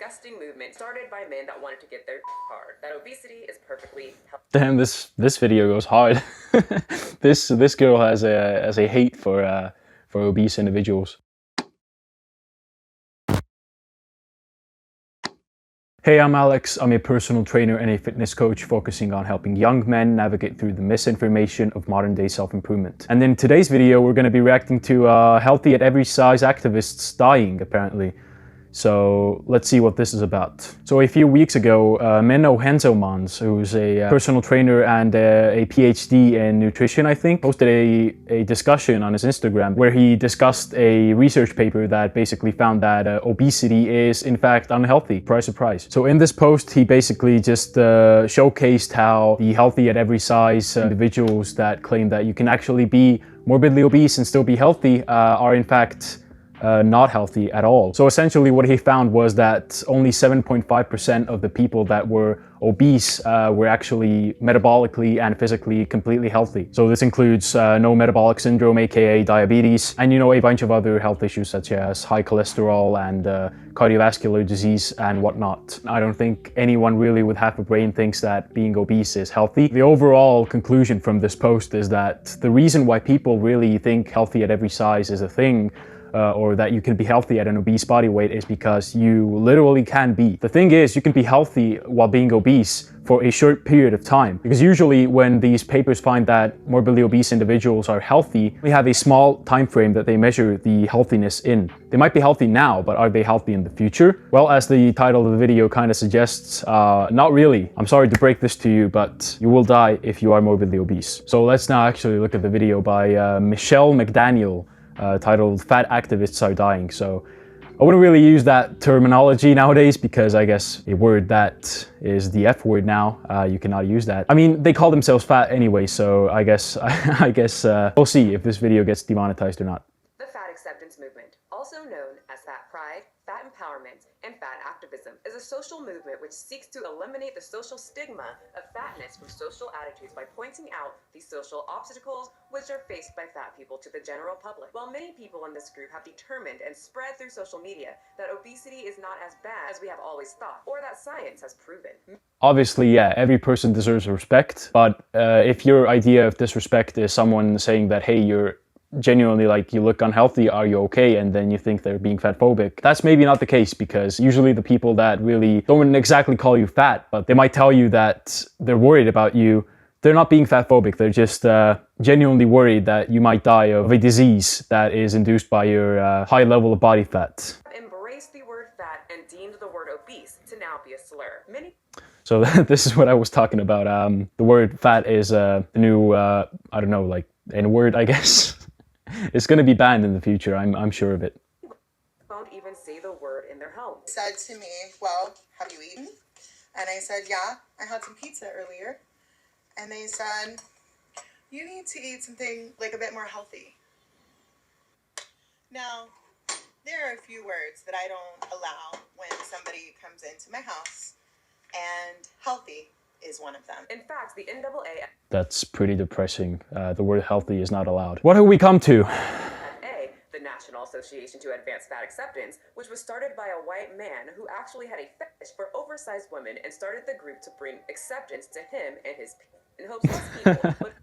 disgusting movement started by men that wanted to get their hard. That obesity is perfectly healthy. Damn, this video goes hard. This girl has a hate for obese individuals. Hey, I'm Alex. I'm a personal trainer and a fitness coach focusing on helping young men navigate through the misinformation of modern day self-improvement. And in today's video, we're going to be reacting to healthy at every size activists dying, apparently. So let's see what this is about. So a few weeks ago, Menno Henselmans, who's a personal trainer and a PhD in nutrition, I think, posted a discussion on his Instagram where he discussed a research paper that basically found that obesity is in fact unhealthy. Surprise, surprise. So in this post, he basically just showcased how the healthy at every size individuals that claim that you can actually be morbidly obese and still be healthy are in fact not healthy at all. So essentially what he found was that only 7.5% of the people that were obese were actually metabolically and physically completely healthy. So this includes no metabolic syndrome, aka diabetes, and a bunch of other health issues such as high cholesterol and cardiovascular disease and whatnot. I don't think anyone really with half a brain thinks that being obese is healthy. The overall conclusion from this post is that the reason why people really think healthy at every size is a thing, or that you can be healthy at an obese body weight, is because you literally can be. The thing is, you can be healthy while being obese for a short period of time. Because usually when these papers find that morbidly obese individuals are healthy, we have a small time frame that they measure the healthiness in. They might be healthy now, but are they healthy in the future? Well, as the title of the video kind of suggests, not really. I'm sorry to break this to you, but you will die if you are morbidly obese. So let's now actually look at the video by Michelle McDaniel, titled "Fat Activists Are Dying." So I wouldn't really use that terminology nowadays because I guess a word that is the F word now, you cannot use that. I mean, they call themselves fat anyway, so I guess we'll see if this video gets demonetized or not. The fat acceptance movement, also known as fat pride, fat empowerment, and fat activism, is a social movement which seeks to eliminate the social stigma of fatness from social attitudes by pointing out the social obstacles which are faced by fat people to the general public. While many people in this group have determined and spread through social media that obesity is not as bad as we have always thought, or that science has proven. Obviously, yeah, every person deserves respect, but if your idea of disrespect is someone saying that, hey, you're genuinely, like, you look unhealthy, are you okay? And then you think they're being fatphobic. That's maybe not the case, because usually the people that really don't exactly call you fat, but they might tell you that they're worried about you, they're not being fatphobic. They're just genuinely worried that you might die of a disease that is induced by your high level of body fat. Embraced the word fat and deemed the word obese to now be a slur. So this is what I was talking about. The word fat is the new, I don't know, like N-word, I guess. It's going to be banned in the future, I'm sure of it. Won't even say the word in their home. Said to me, well, have you eaten? And I said, yeah, I had some pizza earlier. And they said, you need to eat something like a bit more healthy. Now, there are a few words that I don't allow when somebody comes into my house, and healthy is one of them. In fact, the NAA... That's pretty depressing. The word healthy is not allowed. What have we come to? The National Association to Advance Fat Acceptance, which was started by a white man who actually had a fetish for oversized women and started the group to bring acceptance to him and his in hopes less people would...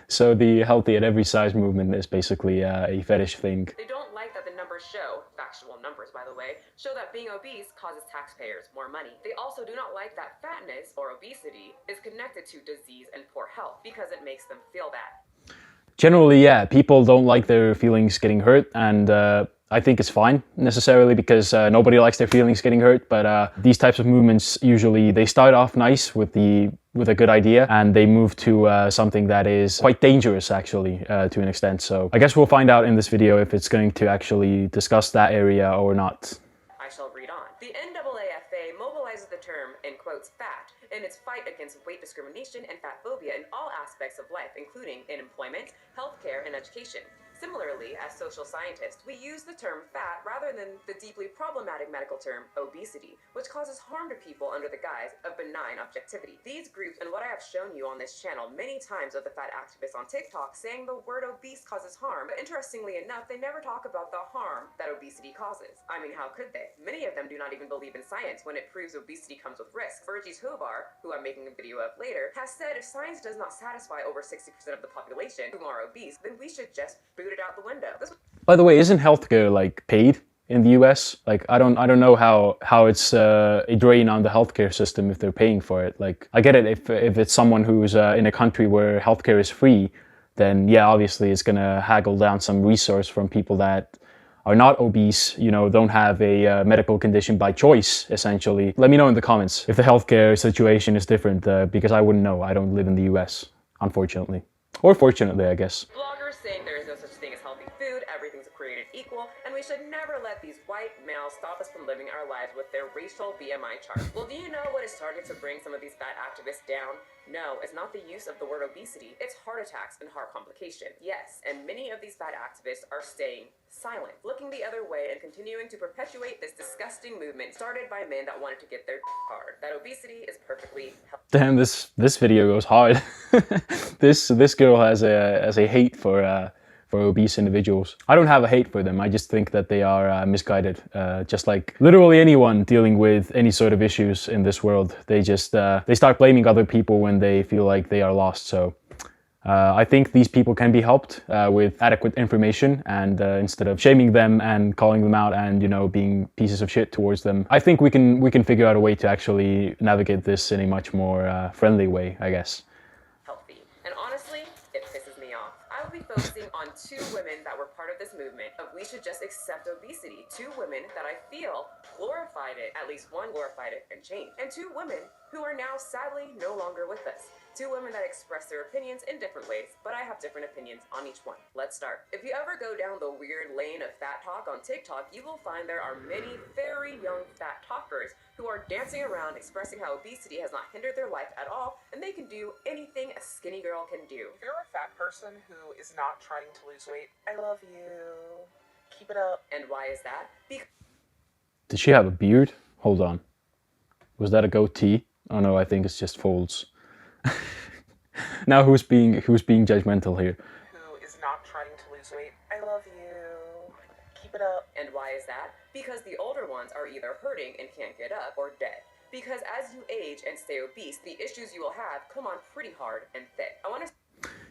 So the healthy at every size movement is basically a fetish thing. They don't like that the numbers show, factual numbers by the way, show that being obese causes taxpayers more money. They also do not like that fatness or obesity is connected to disease and poor health because it makes them feel bad. Generally, yeah, people don't like their feelings getting hurt, and I think it's fine necessarily because nobody likes their feelings getting hurt, but these types of movements usually they start off nice with a good idea and they move to something that is quite dangerous actually to an extent. So I guess we'll find out in this video if it's going to actually discuss that area or not. I shall read on. The NAAFA mobilizes the term, in quotes, fat in its fight against weight discrimination and fat phobia in all aspects of life, including in employment, healthcare, and education. Similarly, as social scientists, we use the term fat rather than the deeply problematic medical term obesity, which causes harm to people under the guise of benign objectivity. These groups, and what I have shown you on this channel many times of the fat activists on TikTok saying the word obese causes harm, but interestingly enough, they never talk about the harm that obesity causes. I mean, how could they? Many of them do not even believe in science when it proves obesity comes with risk. Virgis Hovar, who I'm making a video of later, has said if science does not satisfy over 60% of the population who are obese, then we should just boot it out the window. By the way, isn't healthcare like paid in the US? Like I don't know how it's a drain on the healthcare system if they're paying for it. Like I get it if it's someone who's in a country where healthcare is free, then yeah, obviously it's gonna haggle down some resource from people that are not obese, you know, don't have a medical condition by choice, essentially. Let me know in the comments if the healthcare situation is different, because I wouldn't know. I don't live in the US, unfortunately. Or fortunately, I guess. Bloggers saying there is no such thing as healthy food, everything's created equal, and we should never let these white males stop us from living our lives with their racial BMI chart. Well, do you know what is starting to bring some of these fat activists down? No, it's not the use of the word obesity, it's heart attacks and heart complications. Yes, and many of these fat activists are staying silent, looking the other way and continuing to perpetuate this disgusting movement started by men that wanted to get their hard. That obesity is perfectly healthy. Damn, this video goes hard. this girl has a hate for obese individuals. I don't have a hate for them. I just think that they are misguided. Just like literally anyone dealing with any sort of issues in this world, they just they start blaming other people when they feel like they are lost. So I think these people can be helped with adequate information, and instead of shaming them and calling them out and, you know, being pieces of shit towards them, I think we can figure out a way to actually navigate this in a much more friendly way, I guess. Healthy. And honestly, it pisses me off. I will be focusing on two women that were part of this movement of we should just accept obesity. Two women that I feel glorified it, at least one glorified it and changed. And two women who are now sadly no longer with us. Two women that express their opinions in different ways, but I have different opinions on each one. Let's start. If you ever go down the weird lane of fat talk on TikTok, you will find there are many very young fat talkers who are dancing around expressing how obesity has not hindered their life at all, and they can do anything a skinny girl can do. If you're a fat person who is not trying to lose weight, I love you. Keep it up. And why is that? Did she have a beard? Hold on. Was that a goatee? Oh no, I think it's just folds. Now who's being judgmental here? Who is not trying to lose weight, I love you. Keep it up. And why is that? Because the older ones are either hurting and can't get up or dead. Because as you age and stay obese, the issues you will have come on pretty hard and thick.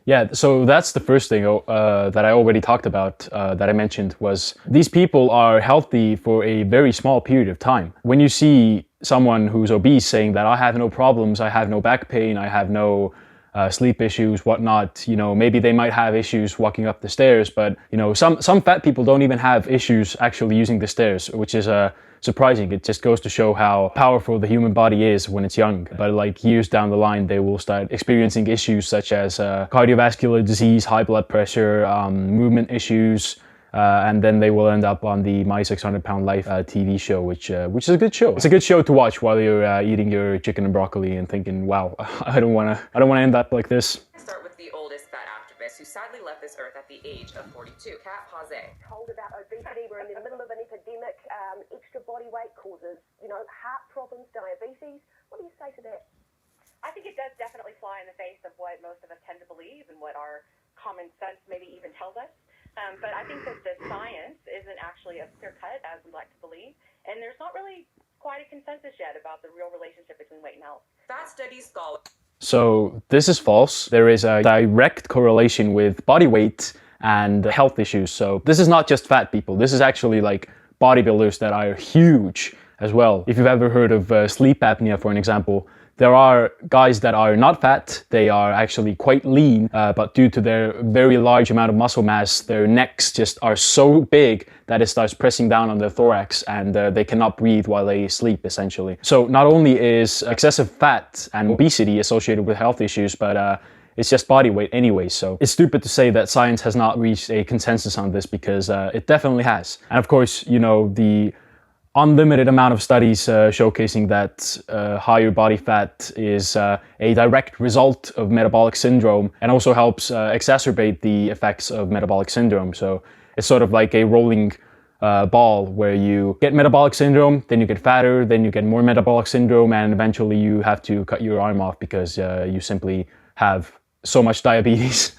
Yeah, so that's the first thing that I already talked about, that I mentioned, was these people are healthy for a very small period of time. When you see someone who's obese saying that I have no problems, I have no back pain, I have no sleep issues, whatnot, you know, maybe they might have issues walking up the stairs, but, you know, some fat people don't even have issues actually using the stairs, which is surprising. It just goes to show how powerful the human body is when it's young. But like years down the line, they will start experiencing issues such as cardiovascular disease, high blood pressure, movement issues, and then they will end up on the My 600 Pound Life TV show, which is a good show. It's a good show to watch while you're eating your chicken and broccoli and thinking, wow, I don't wanna end up like this. Start with the oldest fat activist who sadly left this earth at the age of 42, Kat Pazé. Told about obesity, we're in the middle of an epidemic, extra body weight causes, you know, heart problems, diabetes. What do you say to that? I think it does definitely fly in the face of what most of us tend to believe and what our common sense maybe even tells us. But I think that the science isn't actually as clear-cut as we like to believe, and there's not really quite a consensus yet about the real relationship between weight and health. Fat study scholar. So this is false. There is a direct correlation with body weight and health issues. So this is not just fat people. This is actually like bodybuilders that are huge as well. If you've ever heard of sleep apnea, for an example, there are guys that are not fat, they are actually quite lean, but due to their very large amount of muscle mass, their necks just are so big that it starts pressing down on their thorax, and they cannot breathe while they sleep, essentially. So not only is excessive fat and obesity associated with health issues, but it's just body weight anyway. So it's stupid to say that science has not reached a consensus on this, because it definitely has. And of course, you know, the unlimited amount of studies showcasing that higher body fat is a direct result of metabolic syndrome and also helps exacerbate the effects of metabolic syndrome. So it's sort of like a rolling ball where you get metabolic syndrome, then you get fatter, then you get more metabolic syndrome, and eventually you have to cut your arm off because you simply have so much diabetes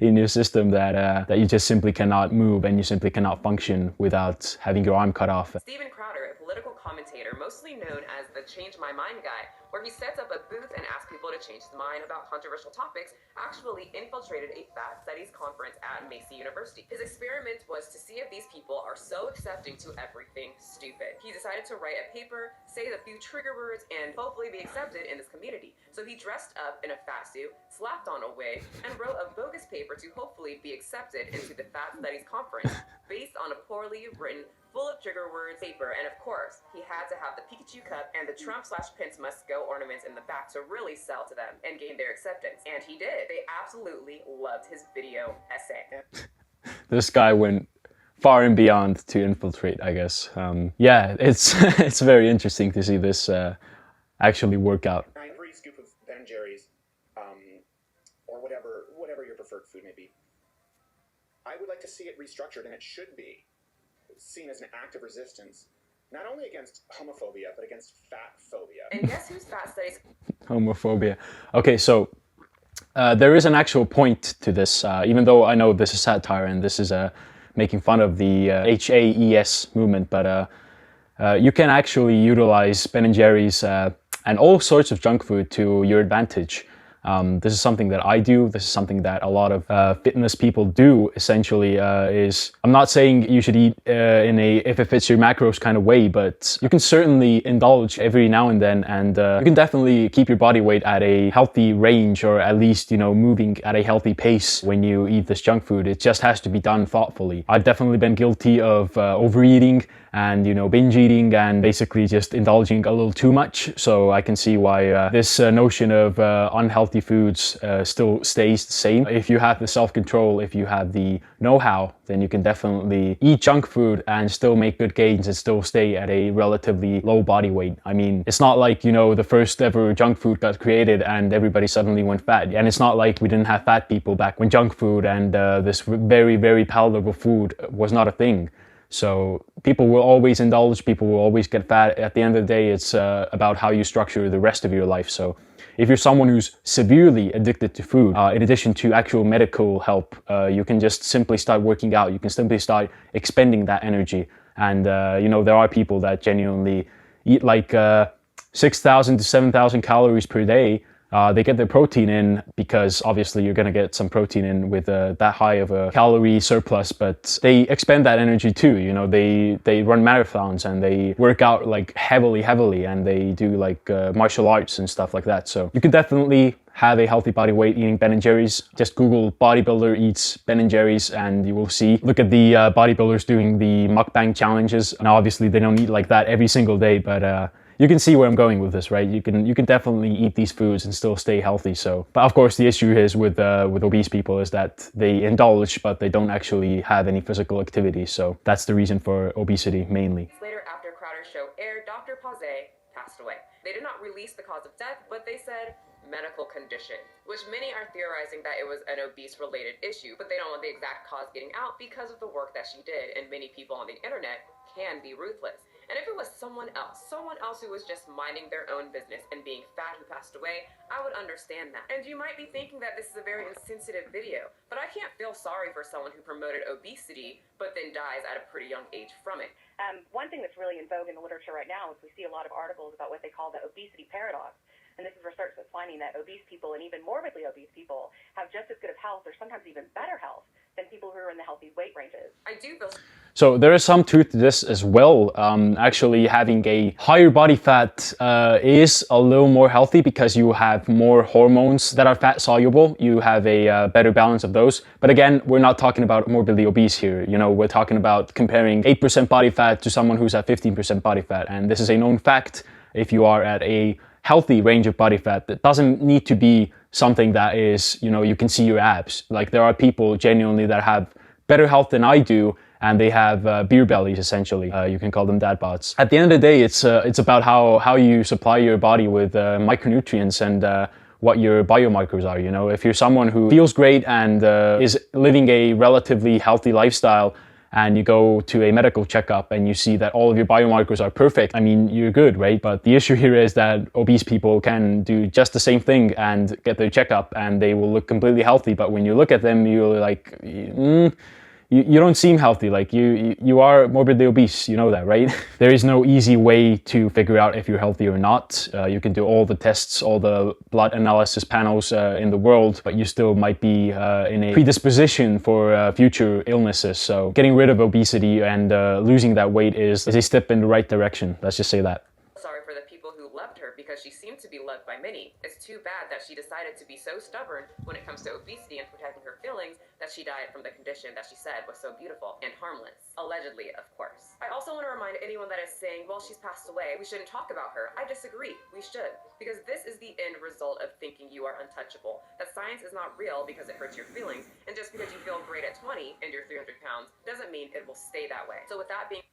in your system that you just simply cannot move and you simply cannot function without having your arm cut off. Steven Crowder, a political commentator mostly known as the Change My Mind guy, where he sets up a booth and asks people to change their mind about controversial topics, actually infiltrated a fat studies conference at Macy University. His experiment was to see if these people are so accepting to everything stupid. He decided to write a paper, say a few trigger words, and hopefully be accepted in this community. So he dressed up in a fat suit, slapped on a wig, and wrote a bogus paper to hopefully be accepted into the fat studies conference based on a poorly written, full of trigger words paper. And of course, he had to have the Pikachu cup and the Trump/Pence must go ornaments in the back to really sell to them and gain their acceptance. And he did. They absolutely loved his video essay. This guy went far and beyond to infiltrate, I guess. Yeah, it's it's very interesting to see this actually work out. For each scoop of Ben & Jerry's, or whatever your preferred food may be, I would like to see it restructured, and it should be seen as an act of resistance, not only against homophobia, but against fat phobia. And guess whose fat studies? Homophobia. Okay, so there is an actual point to this, even though I know this is satire and this is making fun of the HAES movement, but you can actually utilize Ben & Jerry's and all sorts of junk food to your advantage. This is something that I do. This is something that a lot of fitness people do, essentially. I'm not saying you should eat in a if it fits your macros kind of way, but you can certainly indulge every now and then, and you can definitely keep your body weight at a healthy range, or at least, you know, moving at a healthy pace when you eat this junk food. It just has to be done thoughtfully. I've definitely been guilty of overeating and, you know, binge eating and basically just indulging a little too much. So I can see why this notion of unhealthy foods still stays the same. If you have the self-control, if you have the know-how, then you can definitely eat junk food and still make good gains and still stay at a relatively low body weight. I mean, it's not like, you know, the first ever junk food got created and everybody suddenly went fat. And it's not like we didn't have fat people back when junk food and this very, very palatable food was not a thing. So people will always indulge, people will always get fat. At the end of the day, it's about how you structure the rest of your life. So if you're someone who's severely addicted to food, in addition to actual medical help, you can just simply start working out. You can simply start expending that energy. And, you know, there are people that genuinely eat like 6,000 to 7,000 calories per day. They get their protein in because obviously you're going to get some protein in with that high of a calorie surplus, but they expend that energy too. You know, they run marathons and they work out like heavily, and they do like martial arts and stuff like that. So you can definitely have a healthy body weight eating Ben & Jerry's. Just Google bodybuilder eats Ben & Jerry's and you will see. Look at the bodybuilders doing the mukbang challenges. Now obviously they don't eat like that every single day, but you can see where I'm going with this, right? You can definitely eat these foods and still stay healthy. So, but of course, the issue is with obese people is that they indulge, but they don't actually have any physical activity. So that's the reason for obesity mainly. Later, after Crowder's show aired, Dr. Pazé passed away. They did not release the cause of death, but they said medical condition, which many are theorizing that it was an obese-related issue, but they don't want the exact cause getting out because of the work that she did, and many people on the internet can be ruthless. And if it was someone else who was just minding their own business and being fat who passed away, I would understand that. And you might be thinking that this is a very insensitive video, but I can't feel sorry for someone who promoted obesity but then dies at a pretty young age from it. One thing that's really in vogue in the literature right now is we see a lot of articles about what they call the obesity paradox. And this is research that's finding that obese people and even morbidly obese people have just as good of health or sometimes even better health than people who are in the healthy weight ranges. I do feel So there is some truth to this as well. Actually having a higher body fat is a little more healthy because you have more hormones that are fat soluble. You have a better balance of those. But again, we're not talking about morbidly obese here. You know, we're talking about comparing 8% body fat to someone who's at 15% body fat. And this is a known fact. If you are at a healthy range of body fat, that doesn't need to be something that is, you know, you can see your abs. Like there are people genuinely that have better health than I do, and they have beer bellies, essentially. You can call them dad bods. At the end of the day, it's about how you supply your body with micronutrients and what your biomarkers are, you know. If you're someone who feels great and is living a relatively healthy lifestyle, and you go to a medical checkup and you see that all of your biomarkers are perfect, I mean, you're good, right? But the issue here is that obese people can do just the same thing and get their checkup and they will look completely healthy. But when you look at them, you're like, you don't seem healthy. Like you are morbidly obese, you know that, right? There is no easy way to figure out if you're healthy or not. You can do all the tests, all the blood analysis panels in the world, but you still might be in a predisposition for future illnesses. So getting rid of obesity and losing that weight is a step in the right direction. Let's just say that. Sorry for the people who loved her because she seemed to be loved by many. It's too bad that she decided to be so stubborn when it comes to obesity and protecting her feelings that she died from the condition that she said was so beautiful and harmless. Allegedly, of course. I also want to remind anyone that is saying, well, she's passed away, we shouldn't talk about her. I disagree. We should. Because this is the end result of thinking you are untouchable. That science is not real because it hurts your feelings. And just because you feel great at 20 and you're 300 pounds doesn't mean it will stay that way. So with that being...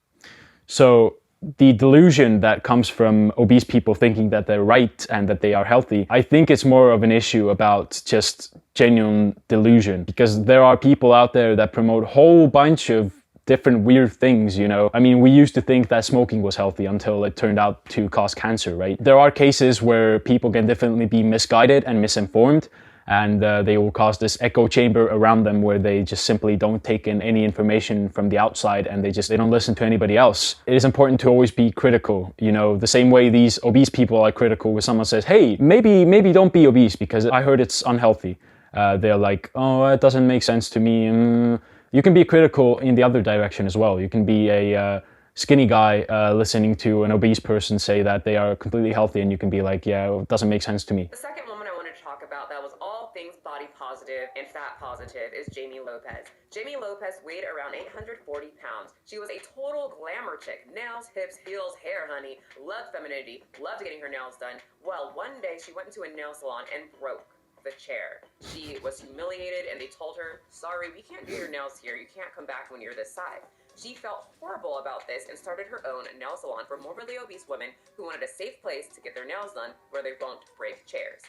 So the delusion that comes from obese people thinking that they're right and that they are healthy, I think it's more of an issue about just genuine delusion, because there are people out there that promote a whole bunch of different weird things, you know. I mean, we used to think that smoking was healthy until it turned out to cause cancer, right? There are cases where people can definitely be misguided and misinformed, and they will cause this echo chamber around them where they just simply don't take in any information from the outside and they don't listen to anybody else. It is important to always be critical, you know, the same way these obese people are critical when someone says, hey, maybe don't be obese because I heard it's unhealthy. They're like, oh, it doesn't make sense to me. You can be critical in the other direction as well. You can be a skinny guy listening to an obese person say that they are completely healthy, and you can be like, yeah, it doesn't make sense to me. The second woman I wanted to talk about that was all things body positive and fat positive is Jamie Lopez. Jamie Lopez weighed around 840 pounds. She was a total glamour chick. Nails, hips, heels, hair, honey. Loved femininity. Loved getting her nails done. Well, one day she went into a nail salon and broke the chair. She was humiliated and they told her, sorry, we can't do your nails here. You can't come back when you're this size. She felt horrible about this and started her own nail salon for morbidly obese women who wanted a safe place to get their nails done where they won't break chairs.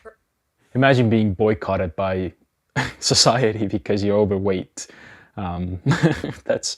Imagine being boycotted by society because you're overweight. That's,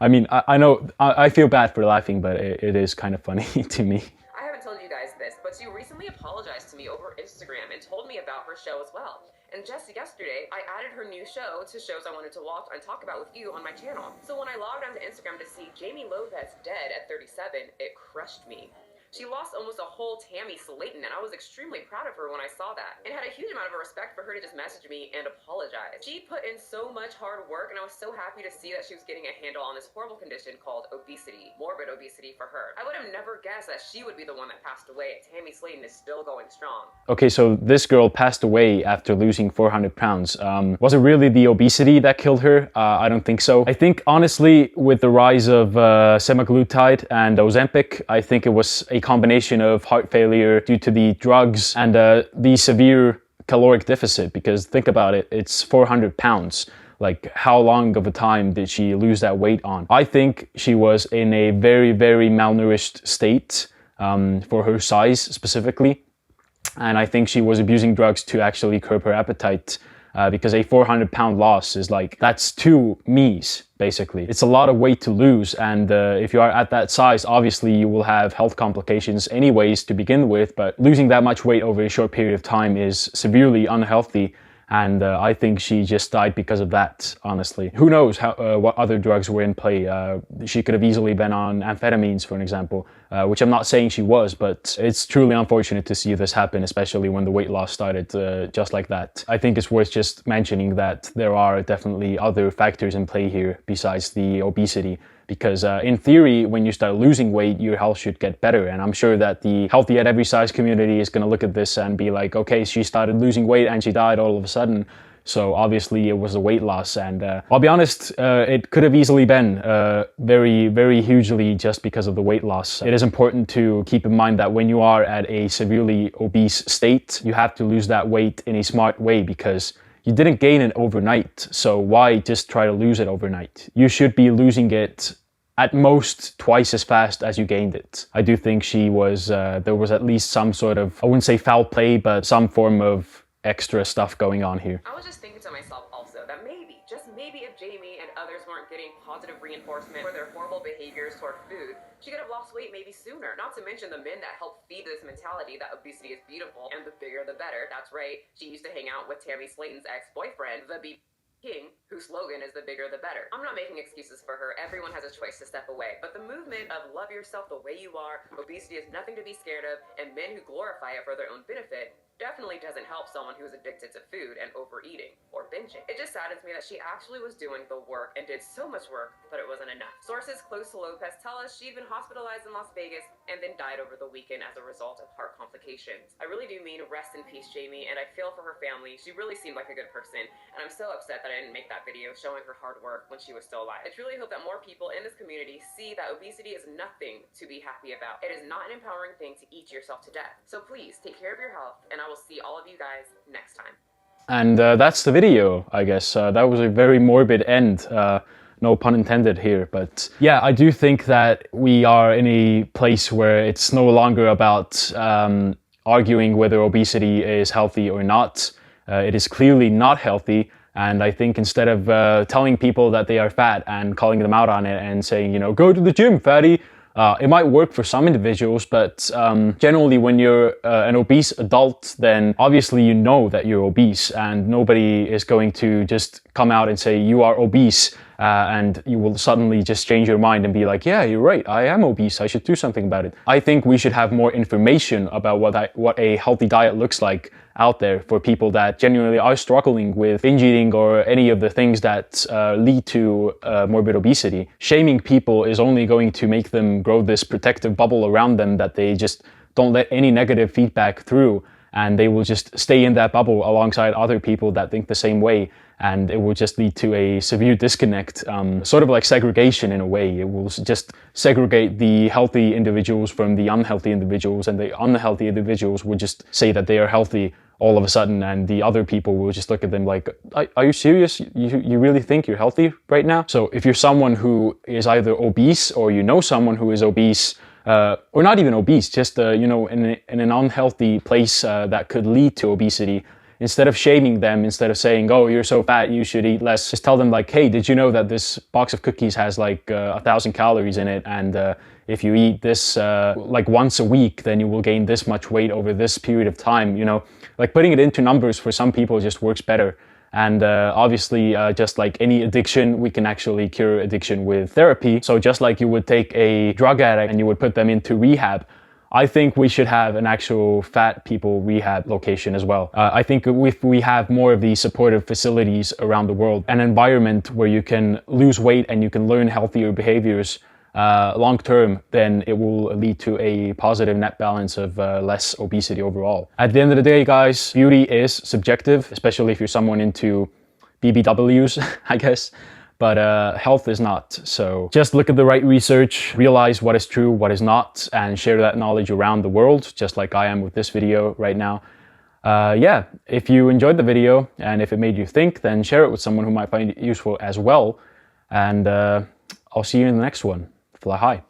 I mean, I know, I feel bad for laughing, but it is kind of funny to me. I haven't told you guys this, but she recently apologized to me over Instagram and told me about her show as well. And just yesterday, I added her new show to shows I wanted to watch and talk about with you on my channel. So when I logged onto Instagram to see Jamie Lopez dead at 37, it crushed me. She lost almost a whole Tammy Slayton, and I was extremely proud of her when I saw that, and had a huge amount of respect for her to just message me and apologize. She put in so much hard work, and I was so happy to see that she was getting a handle on this horrible condition called obesity, morbid obesity for her. I would have never guessed that she would be the one that passed away, and Tammy Slayton is still going strong. Okay, so this girl passed away after losing 400 pounds. Was it really the obesity that killed her? I don't think so. I think, honestly, with the rise of semaglutide and Ozempic, I think it was a combination of heart failure due to the drugs and the severe caloric deficit, because think about it, it's 400 pounds. Like, how long of a time did she lose that weight on? I think she was in a very, very malnourished state for her size specifically. And I think she was abusing drugs to actually curb her appetite because a 400-pound loss is like, that's 2 me's, basically. It's a lot of weight to lose, and if you are at that size, obviously you will have health complications anyways to begin with, but losing that much weight over a short period of time is severely unhealthy, and I think she just died because of that, honestly. Who knows what other drugs were in play. She could have easily been on amphetamines, for an example, which I'm not saying she was, but it's truly unfortunate to see this happen, especially when the weight loss started just like that. I think it's worth just mentioning that there are definitely other factors in play here besides the obesity, because in theory, when you start losing weight, your health should get better. And I'm sure that the healthy at every size community is going to look at this and be like, okay, she started losing weight and she died all of a sudden. So obviously it was a weight loss. And I'll be honest, it could have easily been very, very hugely just because of the weight loss. It is important to keep in mind that when you are at a severely obese state, you have to lose that weight in a smart way, because you didn't gain it overnight, so why just try to lose it overnight? You should be losing it at most twice as fast as you gained it. I do think she was, there was at least some sort of, I wouldn't say foul play, but some form of extra stuff going on here. I was just thinking to myself also that maybe, just maybe, if Jamie and others weren't getting positive reinforcement for their horrible behaviors toward food, she could have lost weight maybe sooner. Not to mention the men that helped feed this mentality that obesity is beautiful and the bigger the better. That's right, she used to hang out with Tammy Slayton's ex-boyfriend, the King, whose slogan is the bigger the better. I'm not making excuses for her. Everyone has a choice to step away. But the movement of love yourself the way you are, obesity is nothing to be scared of, and men who glorify it for their own benefit definitely doesn't help someone who is addicted to food and overeating or binging. It just saddens me that she actually was doing the work and did so much work, but it wasn't enough. Sources close to Lopez tell us she'd been hospitalized in Las Vegas and then died over the weekend as a result of heart complications. I really do mean rest in peace, Jamie, and I feel for her family. She really seemed like a good person, and I'm so upset that I didn't make that video showing her hard work when she was still alive. I truly hope that more people in this community see that obesity is nothing to be happy about. It is not an empowering thing to eat yourself to death. So please take care of your health, and I will see all of you guys next time. And that's the video, I guess. That was a very morbid end. No pun intended here. But yeah, I do think that we are in a place where it's no longer about arguing whether obesity is healthy or not. It is clearly not healthy. And I think instead of telling people that they are fat and calling them out on it and saying, you know, go to the gym, fatty, it might work for some individuals, but generally when you're an obese adult, then obviously you know that you're obese, and nobody is going to just come out and say you are obese, and you will suddenly just change your mind and be like, yeah, you're right, I am obese, I should do something about it. I think we should have more information about what a healthy diet looks like out there for people that genuinely are struggling with binge eating or any of the things that lead to morbid obesity. Shaming people is only going to make them grow this protective bubble around them that they just don't let any negative feedback through, and they will just stay in that bubble alongside other people that think the same way, and it will just lead to a severe disconnect, sort of like segregation in a way. It will just segregate the healthy individuals from the unhealthy individuals, and the unhealthy individuals will just say that they are healthy all of a sudden, and the other people will just look at them like, are you serious? You really think you're healthy right now? So if you're someone who is either obese, or you know someone who is obese, or not even obese, just you know, in an unhealthy place that could lead to obesity, instead of shaming them, instead of saying, oh, you're so fat, you should eat less, just tell them like, hey, did you know that this box of cookies has like 1,000 calories in it, and if you eat this like once a week, then you will gain this much weight over this period of time, you know? Like putting it into numbers for some people just works better. And obviously, just like any addiction, we can actually cure addiction with therapy. So just like you would take a drug addict and you would put them into rehab, I think we should have an actual fat people rehab location as well. I think if we have more of these supportive facilities around the world, an environment where you can lose weight and you can learn healthier behaviors long term, then it will lead to a positive net balance of less obesity overall. At the end of the day, guys, beauty is subjective, especially if you're someone into BBWs, I guess. But health is not. So just look at the right research, realize what is true, what is not, and share that knowledge around the world, just like I am with this video right now. Yeah, if you enjoyed the video and if it made you think, then share it with someone who might find it useful as well. And I'll see you in the next one. Fly high.